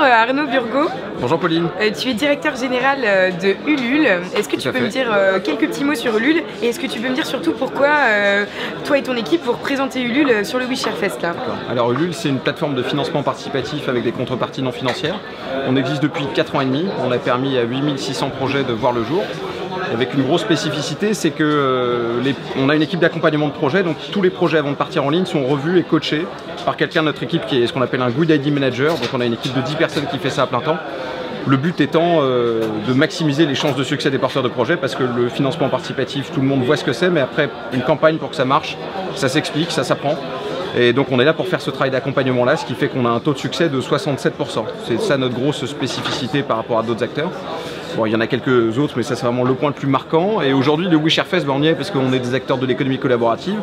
Arnaud Burgot. Bonjour Pauline. Tu es directeur général de Ulule. Est-ce que tu peux me dire quelques petits mots sur Ulule et est-ce que tu peux me dire surtout pourquoi toi et ton équipe vous représentez Ulule sur le WeShareFest là? Alors Ulule, c'est une plateforme de financement participatif avec des contreparties non financières. On existe depuis 4 ans et demi, on a permis à 8600 projets de voir le jour. Avec une grosse spécificité, c'est que on a une équipe d'accompagnement de projet, donc tous les projets avant de partir en ligne sont revus et coachés par quelqu'un de notre équipe qui est ce qu'on appelle un Good ID Manager, donc on a une équipe de 10 personnes qui fait ça à plein temps. Le but étant de maximiser les chances de succès des porteurs de projets parce que le financement participatif, tout le monde voit ce que c'est, mais après une campagne pour que ça marche, ça s'explique, ça s'apprend. Et donc on est là pour faire ce travail d'accompagnement là, ce qui fait qu'on a un taux de succès de 67%. C'est ça notre grosse spécificité par rapport à d'autres acteurs. Bon, il y en a quelques autres, mais ça c'est vraiment le point le plus marquant. Et aujourd'hui, le WeShareFest, on y est parce qu'on est des acteurs de l'économie collaborative.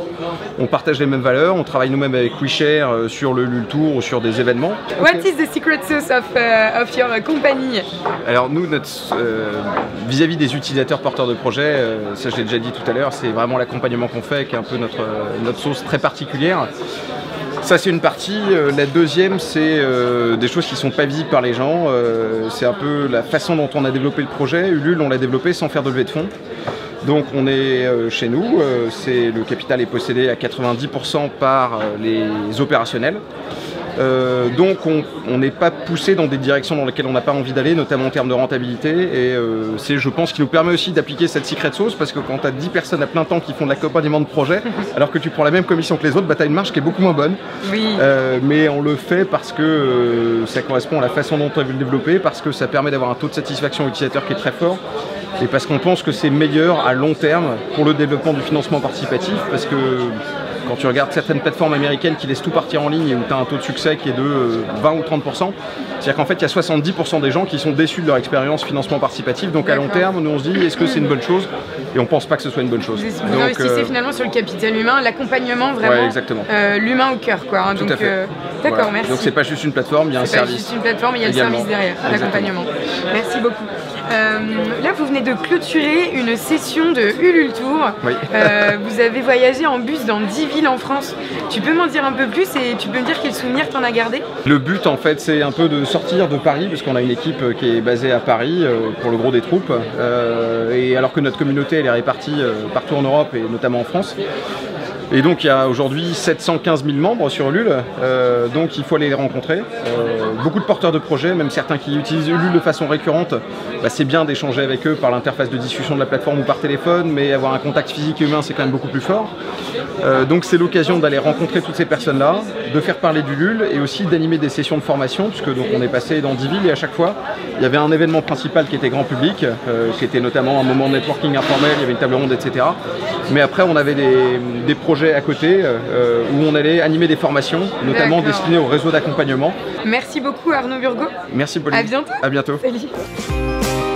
On partage les mêmes valeurs, on travaille nous-mêmes avec WeShare sur le Ulule Tour ou sur des événements. What is the secret sauce of your company? Alors nous, vis-à-vis des utilisateurs porteurs de projets, ça je l'ai déjà dit tout à l'heure, c'est vraiment l'accompagnement qu'on fait qui est un peu notre sauce très particulière. Ça c'est une partie, la deuxième c'est des choses qui ne sont pas visibles par les gens, c'est un peu la façon dont on a développé le projet. Ulule on l'a développé sans faire de levée de fonds, donc on est chez nous, le capital est possédé à 90% par les opérationnels. Donc on n'est pas poussé dans des directions dans lesquelles on n'a pas envie d'aller, notamment en termes de rentabilité, et c'est je pense qui nous permet aussi d'appliquer cette secret sauce parce que quand tu as 10 personnes à plein temps qui font de l'accompagnement de projet, alors que tu prends la même commission que les autres, bah, tu as une marge qui est beaucoup moins bonne. Oui. Mais on le fait parce que ça correspond à la façon dont on a vu le développer, parce que ça permet d'avoir un taux de satisfaction utilisateur qui est très fort, et parce qu'on pense que c'est meilleur à long terme pour le développement du financement participatif, parce que quand tu regardes certaines plateformes américaines qui laissent tout partir en ligne et où tu as un taux de succès qui est de 20 ou 30%, c'est-à-dire qu'en fait il y a 70% des gens qui sont déçus de leur expérience financement participatif, donc à long terme nous on se dit est-ce que c'est une bonne chose, et on pense pas que ce soit une bonne chose. Vous investissez finalement sur le capital humain, l'accompagnement vraiment, ouais, exactement. L'humain au cœur quoi. Hein, tout à fait. D'accord, voilà. merci. Donc c'est pas juste une plateforme, il y a un service. C'est pas juste une plateforme, il y a également. le service derrière, l'accompagnement. Merci beaucoup. Là, vous venez de clôturer une session de Ulule Tour. Oui. Vous avez voyagé en bus dans 10 villes en France. Tu peux m'en dire un peu plus et tu peux me dire quel souvenir t'en as gardé? Le but, en fait, c'est un peu de sortir de Paris, parce qu'on a une équipe qui est basée à Paris pour le gros des troupes. Et alors que notre communauté, elle est répartie partout en Europe et notamment en France. Et donc il y a aujourd'hui 715 000 membres sur Ulule, donc il faut aller les rencontrer. Beaucoup de porteurs de projets, même certains qui utilisent Ulule de façon récurrente, bah, c'est bien d'échanger avec eux par l'interface de discussion de la plateforme ou par téléphone, mais avoir un contact physique et humain c'est quand même beaucoup plus fort. Donc c'est l'occasion d'aller rencontrer toutes ces personnes-là, de faire parler d'Ulule et aussi d'animer des sessions de formation, puisque donc on est passé dans 10 villes et à chaque fois il y avait un événement principal qui était grand public, qui était notamment un moment de networking informel, il y avait une table ronde, etc. Mais après on avait des projets à côté où on allait animer des formations, notamment destinées au réseau d'accompagnement. Merci beaucoup Arnaud Burgot. Merci Pauline. À bientôt. À bientôt. Salut.